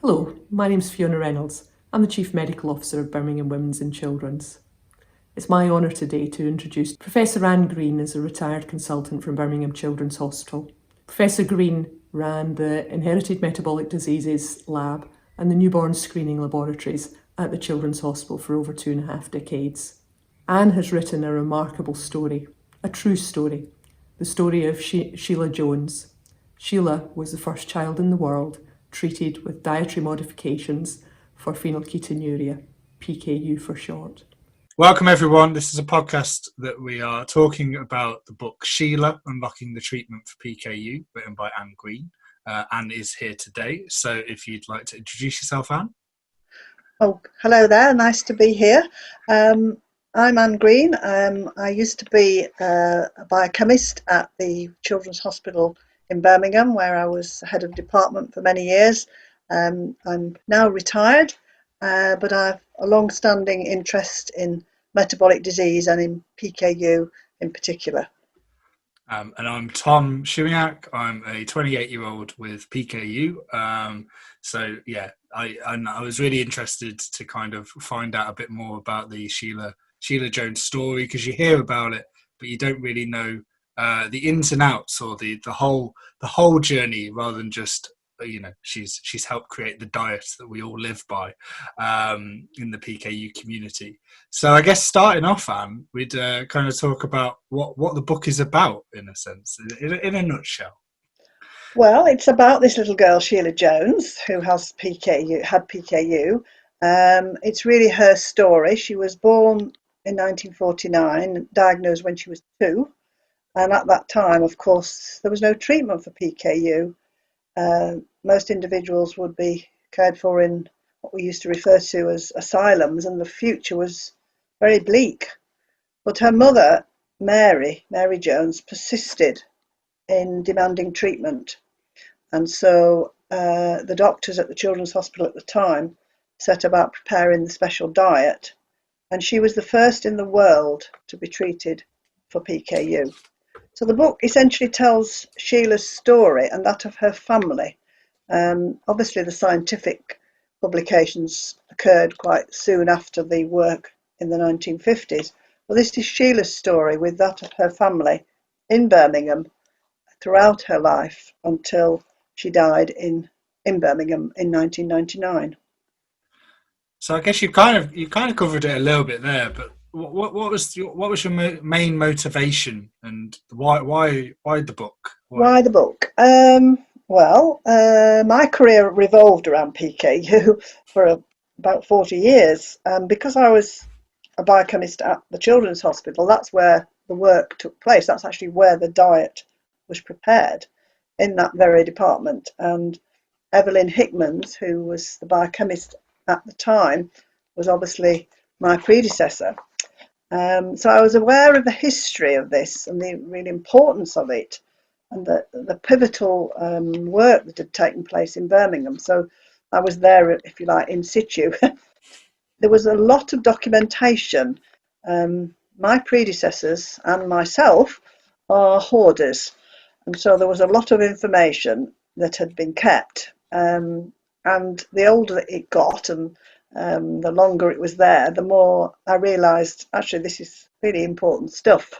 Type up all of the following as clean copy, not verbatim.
Hello, my name's Fiona Reynolds. I'm the Chief Medical Officer of Birmingham Women's and Children's. It's my honour today to introduce Professor Anne Green as a retired consultant from Birmingham Children's Hospital. Professor Green ran the Inherited Metabolic Diseases Lab and the Newborn Screening Laboratories at the Children's Hospital for over 2.5 decades. Anne has written a remarkable story, a true story, the story of Sheila Jones. Sheila was the first child in the world treated with dietary modifications for phenylketonuria, PKU for short. Welcome everyone. This is a podcast that we are talking about the book Sheila, Unlocking the Treatment for PKU, written by Anne Green. Anne is here today, so if you'd like to introduce yourself, Anne. Oh, hello there. Nice to be here. I'm Anne Green. I used to be a biochemist at the Children's Hospital in Birmingham, where I was head of department for many years. I'm now retired, but I have a long-standing interest in metabolic disease and in PKU in particular. And I'm Tom Schumiak. I'm a 28-year-old with PKU. I was really interested to kind of find out a bit more about the Sheila Jones story, because you hear about it, but you don't really know the ins and outs or the whole journey, rather than just she's helped create the diet that we all live by in the PKU community. So I guess starting off, Anne, we'd kind of talk about what the book is about, in a sense, in a nutshell. Well, it's about this little girl, Sheila Jones, who had PKU. It's really her story. She was born in 1949, diagnosed when she was 2. And at that time, of course, there was no treatment for PKU. Most individuals would be cared for in what we used to refer to as asylums, and the future was very bleak. But her mother, Mary Jones, persisted in demanding treatment. And so the doctors at the Children's Hospital at the time set about preparing the special diet. And she was the first in the world to be treated for PKU. So the book essentially tells Sheila's story and that of her family. Obviously, the scientific publications occurred quite soon after the work in the 1950s. Well, this is Sheila's story with that of her family in Birmingham throughout her life until she died in Birmingham in 1999. So I guess you kind of covered it a little bit there, but what was your main motivation, and why the book? Why the book? My career revolved around PKU for about 40 years. Because I was a biochemist at the Children's Hospital, that's where the work took place. That's actually where the diet was prepared, in that very department. And Evelyn Hickmans, who was the biochemist at the time, was obviously my predecessor. So I was aware of the history of this and the real importance of it, and the pivotal work that had taken place in Birmingham. So I was there, if you like, in situ. There was a lot of documentation. My predecessors and myself are hoarders, and so there was a lot of information that had been kept. And the older it got and the longer it was there, the more I realised, actually, this is really important stuff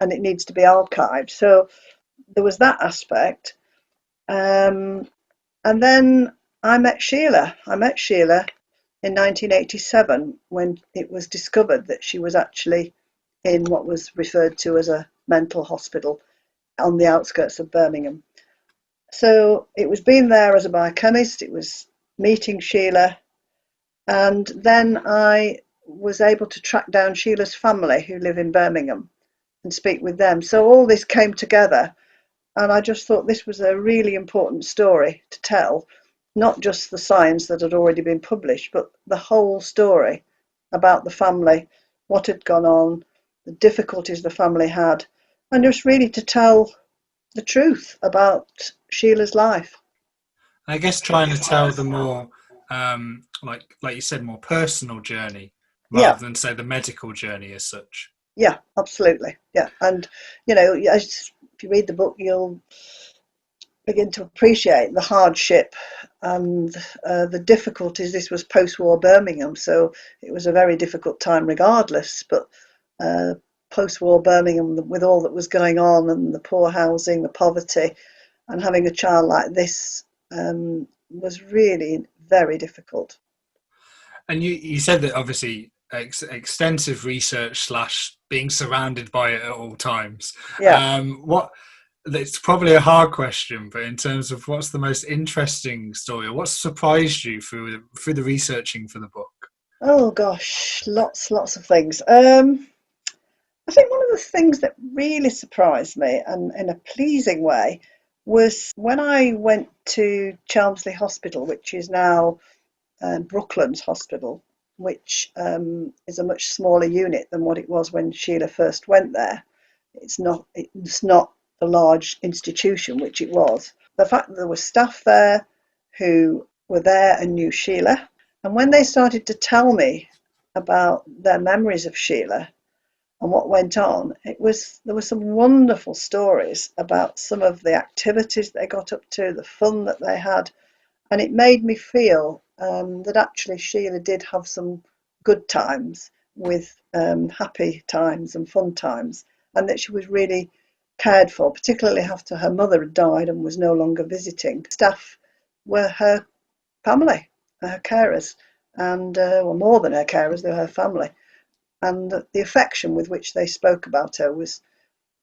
and it needs to be archived. So there was that aspect. And then I met Sheila. In 1987 when it was discovered that she was actually in what was referred to as a mental hospital on the outskirts of Birmingham. So it was being there as a biochemist, it was meeting Sheila, and then I was able to track down Sheila's family who live in Birmingham and speak with them. So all this came together, and I just thought this was a really important story to tell, not just the science that had already been published, but the whole story about the family, what had gone on, the difficulties the family had, and just really to tell the truth about Sheila's life. I guess trying to tell the more, like you said, more personal journey, rather than say the medical journey as such. Yeah, absolutely. Yeah, and if you read the book, you'll begin to appreciate the hardship and the difficulties. This was post-war Birmingham, so it was a very difficult time regardless, but post-war Birmingham, with all that was going on and the poor housing, the poverty, and having a child like this was really very difficult. And you said that obviously extensive research slash being surrounded by it at all times. Yeah. What it's probably a hard question, but in terms of what's the most interesting story, or what surprised you through the researching for the book? Oh gosh, lots of things. I think one of the things that really surprised me, and in a pleasing way, was when I went to Chelmsley Hospital, which is now Brooklands Hospital, which is a much smaller unit than what it was when Sheila first went there. It's not the large institution which it was. The fact that there were staff there who were there and knew Sheila, and when they started to tell me about their memories of Sheila and what went on, there were some wonderful stories about some of the activities they got up to, the fun that they had, and it made me feel that actually Sheila did have some good times with happy times and fun times, and that she was really cared for, particularly after her mother had died and was no longer visiting. Staff were her family, her carers, and well, more than her carers, they were her family. And the affection with which they spoke about her was,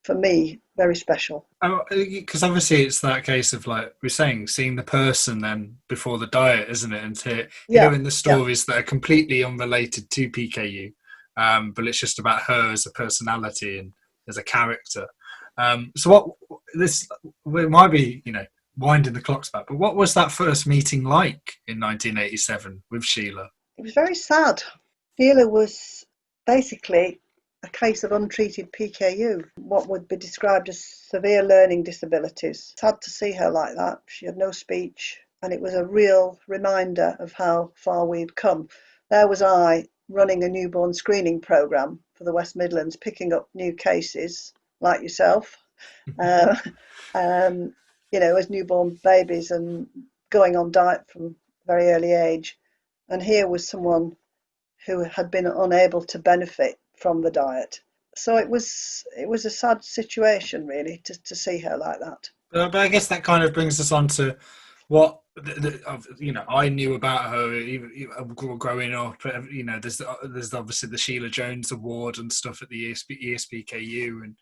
for me, very special. Because obviously it's that case of, like we're saying, seeing the person then before the diet, isn't it? And hearing the stories that are completely unrelated to PKU, but it's just about her as a personality and as a character. So what this it might be, winding the clocks back, but what was that first meeting like in 1987 with Sheila? It was very sad. Sheila was basically a case of untreated PKU, what would be described as severe learning disabilities. Sad to see her like that. She had no speech, and it was a real reminder of how far we'd come. There was I running a newborn screening programme for the West Midlands, picking up new cases like yourself, as newborn babies and going on diet from a very early age. And here was someone who had been unable to benefit from the diet. So it was a sad situation, really, to see her like that. But I guess that kind of brings us on to what I knew about her growing up. There's obviously the Sheila Jones Award and stuff at the ESPKU, and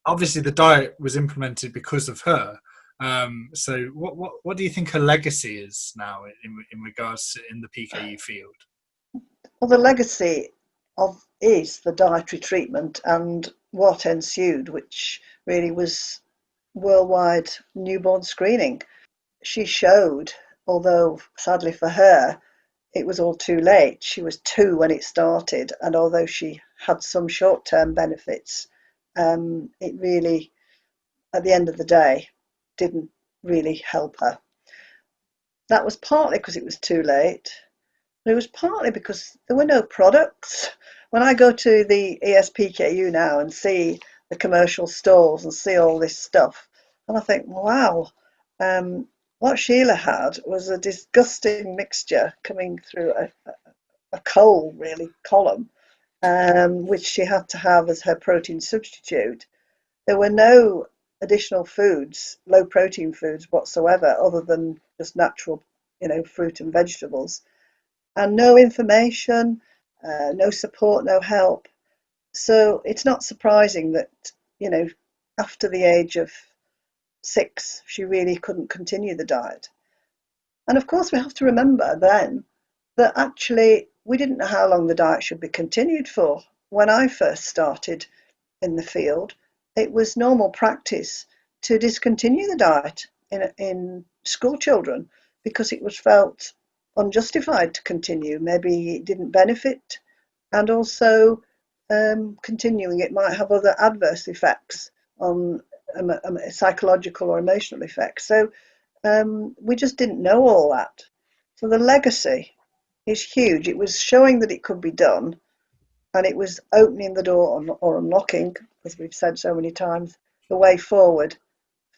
obviously the diet was implemented because of her. So what do you think her legacy is now in regards to in the PKU field? Well, the legacy is the dietary treatment and what ensued, which really was worldwide newborn screening. She showed, although sadly for her, it was all too late. She was 2 when it started, and although she had some short-term benefits, it really, at the end of the day, didn't really help her. That was partly because it was too late. It was partly because there were no products. When I go to the ESPKU now and see the commercial stalls and see all this stuff, and I think, wow, what Sheila had was a disgusting mixture coming through a coal, really, column, which she had to have as her protein substitute. There were no additional foods, low protein foods whatsoever, other than just natural, fruit and vegetables. And no information, no support, no help. So it's not surprising that, after the age of 6, she really couldn't continue the diet. And of course, we have to remember then that actually we didn't know how long the diet should be continued for. When I first started in the field, it was normal practice to discontinue the diet in school children because it was felt unjustified to continue. Maybe it didn't benefit, and also continuing it might have other adverse effects on psychological or emotional effects. So we just didn't know all that. So the legacy is huge. It was showing that it could be done, and it was opening the door or unlocking, as we've said so many times, the way forward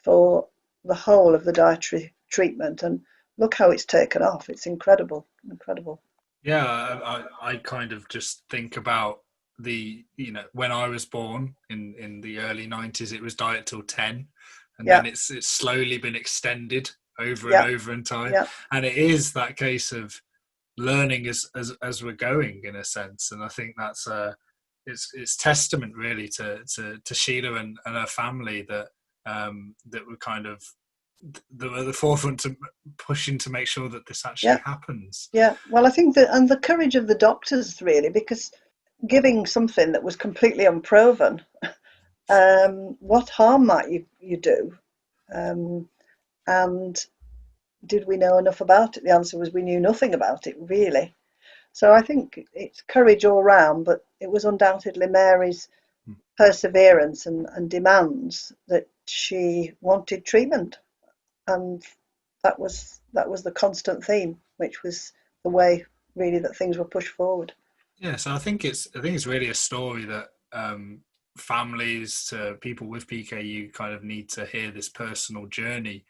for the whole of the dietary treatment, and look how it's taken off. It's incredible. Yeah, I kind of just think about when I was born in the early 90s, it was diet till 10, and Yeah, then it's slowly been extended over and yeah, over in time, yeah, and it is that case of learning as we're going, in a sense. And I think that's it's testament really to Sheila and her family that were kind of the forefront to pushing to make sure that this actually yeah, happens. yeah. Well, I think that, and the courage of the doctors really, because giving something that was completely unproven, what harm might you do? Um, and did we know enough about it? The answer was we knew nothing about it really. So I think it's courage all round, but it was undoubtedly Mary's perseverance and demands that she wanted treatment, and that was the constant theme, which was the way really that things were pushed forward. Yeah, so I think it's really a story that families to people with PKU kind of need to hear this personal journey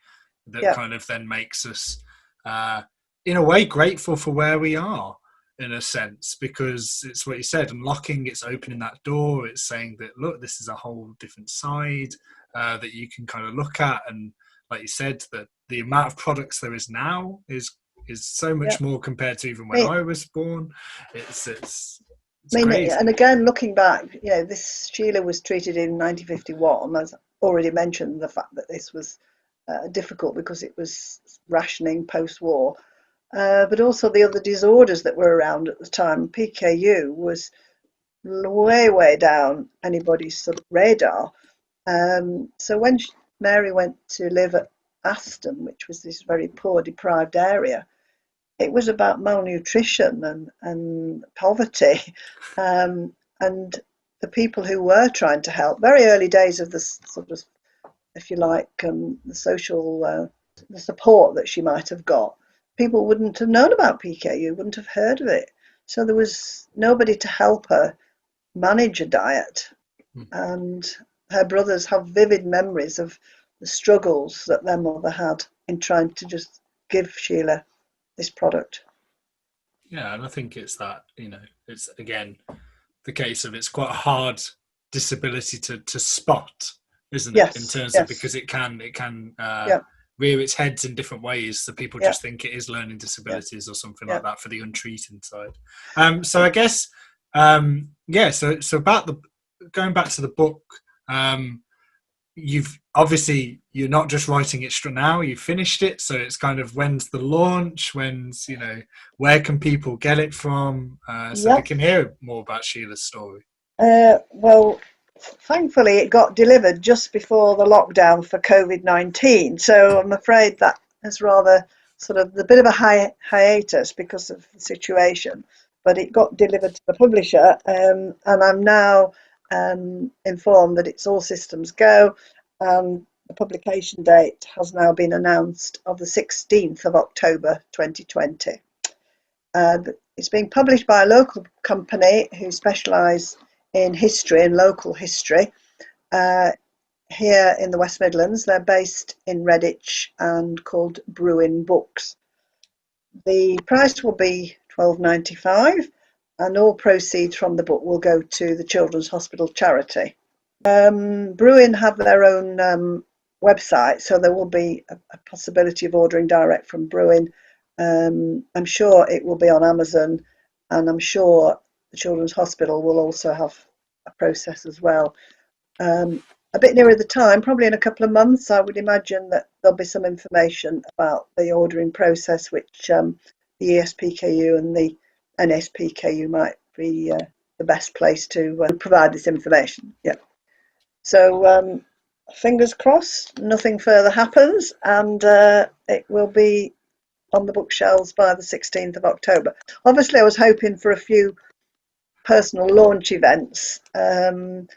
that Yeah, kind of then makes us, uh, in a way, grateful for where we are, in a sense, because it's what you said, unlocking, it's opening that door, it's saying that, look, this is a whole different side that you can kind of look at. And like you said, that the amount of products there is now is so yeah. much more compared to even I when mean, I was born. It's and crazy. again, looking back, this Sheila was treated in 1951. As already mentioned, the fact that this was difficult because it was rationing post-war, but also the other disorders that were around at the time. PKU was way, way down anybody's sort of radar. So when Mary went to live at Aston, which was this very poor, deprived area, it was about malnutrition and poverty. And the people who were trying to help, very early days of this sort of, if you like, the social, the support that she might have got, people wouldn't have known about PKU, wouldn't have heard of it. So there was nobody to help her manage a diet. And her brothers have vivid memories of the struggles that their mother had in trying to just give Sheila this product. Yeah, and I think it's that, it's again the case of it's quite a hard disability to spot, isn't it? In Yes, terms of, yes, because it can yeah, rear its heads in different ways, so people yeah, just think it is learning yeah, disabilities or something yeah. like that for the untreated side. So I guess yeah. So about the going back to the book. You've obviously, you're not just writing it now, you've finished it, so it's kind of, when's the launch, where can people get it from, so they Yep. can hear more about Sheila's story. Well, thankfully it got delivered just before the lockdown for COVID-19, so I'm afraid that is rather sort of a bit of a hiatus because of the situation. But it got delivered to the publisher, and I'm now informed that it's all systems go. The publication date has now been announced of the 16th of October 2020. It's being published by a local company who specialise in history and local history uh, here in the West Midlands. They're based in Redditch and called Bruin Books. The price will be £12.95, and all proceeds from the book will go to the Children's Hospital charity. Bruin have their own website, so there will be a possibility of ordering direct from Bruin. I'm sure it will be on Amazon, and I'm sure the Children's Hospital will also have a process as well. A bit nearer the time, probably in a couple of months, I would imagine that there'll be some information about the ordering process, which the ESPKU and the NSPKU might be the best place to provide this information. Yeah. So fingers crossed, nothing further happens, and it will be on the bookshelves by the 16th of October. Obviously, I was hoping for a few personal launch events, and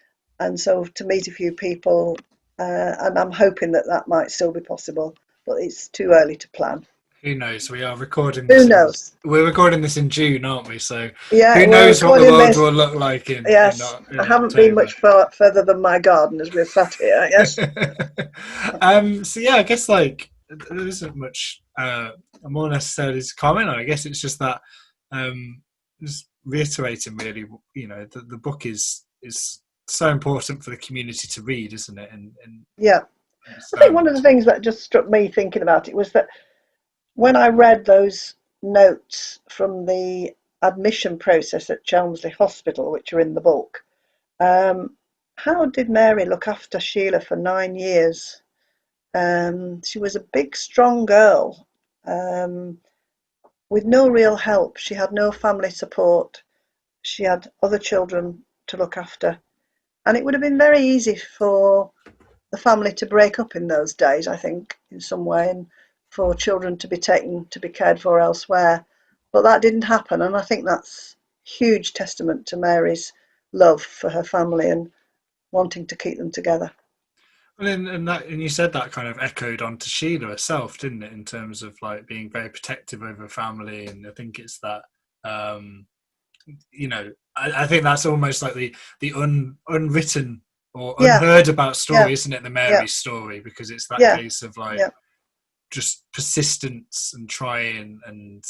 so to meet a few people, and I'm hoping that might still be possible, but it's too early to plan. Who knows? We are recording Who this. knows? We're recording this in June, aren't we? So Yeah, who we're knows what the recording world this. will look like in Yes, I haven't been October. much further than my garden as we're sat here. Yes. So yeah, I guess like there isn't much more necessarily to comment on. I guess it's just that just reiterating really, you know, the book is so important for the community to read, isn't it? And Yeah. I think one of the things that just struck me thinking about it was that when I read those notes from the admission process at Chelmsley Hospital, which are in the book, how did Mary look after Sheila for 9 years? She was a big, strong girl with no real help. She had no family support. She had other children to look after. And it would have been very easy for the family to break up in those days, I think, in some way, and for children to be taken to be cared for elsewhere. But that didn't happen, and I think that's huge testament to Mary's love for her family and wanting to keep them together. And you said that kind of echoed onto Sheila herself, didn't it? In terms of like being very protective over family, and I think it's that you know, I think that's almost like the unwritten or unheard about story, yeah, isn't it? The Mary yeah, story, because it's that yeah, case of like yeah. just persistence and trying, and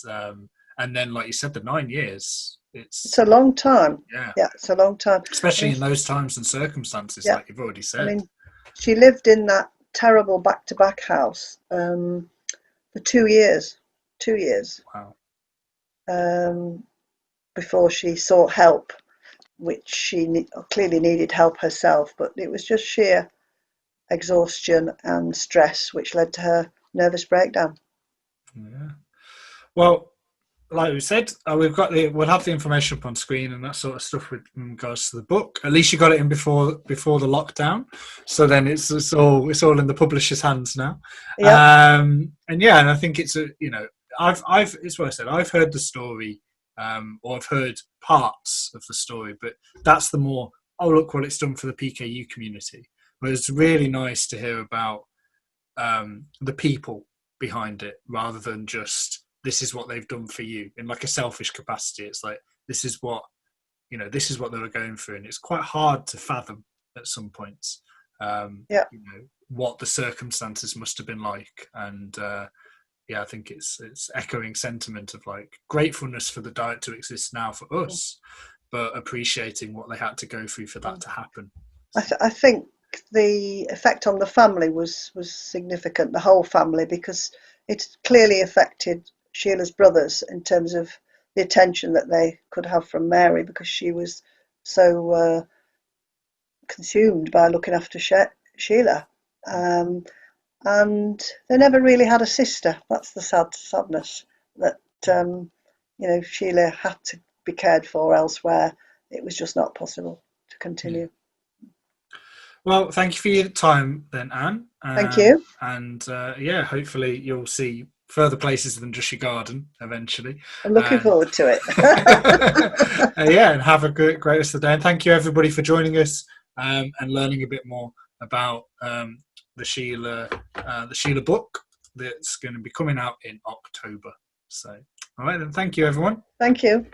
then like you said, the 9 years. It's a long time. Yeah, It's a long time. especially in those times and circumstances, Yeah, like you've already I said. mean, she lived in that terrible back-to-back house for 2 years. 2 years. Wow. Before she sought help, which she clearly needed help herself, but it was just sheer exhaustion and stress which led to her nervous breakdown. Yeah. Well, like we said, we'll have the information up on screen and that sort of stuff with regards to the book. At least you got it in before the lockdown, so then it's all in the publisher's hands now. Yep. And I think it's it's what I said. I've heard the story, or I've heard parts of the story, but that's the more look what it's done for the PKU community. But it's really nice to hear about the people behind it rather than just this is what they've done for you in like a selfish capacity. It's like this is what they were going through, and it's quite hard to fathom at some points what the circumstances must have been like. And I think it's echoing sentiment of like gratefulness for the diet to exist now for us, but appreciating what they had to go through for that to happen. I think the effect on the family was significant, the whole family, because it clearly affected Sheila's brothers in terms of the attention that they could have from Mary, because she was so consumed by looking after Sheila. And they never really had a sister. That's the sadness, that Sheila had to be cared for elsewhere. It was just not possible to continue. Well, thank you for your time then, Anne. Thank you. And hopefully you'll see further places than just your garden eventually. I'm looking forward to it. And have a great rest of the day. And thank you everybody for joining us and learning a bit more about the Sheila book that's going to be coming out in October. So, all right then, thank you everyone. Thank you.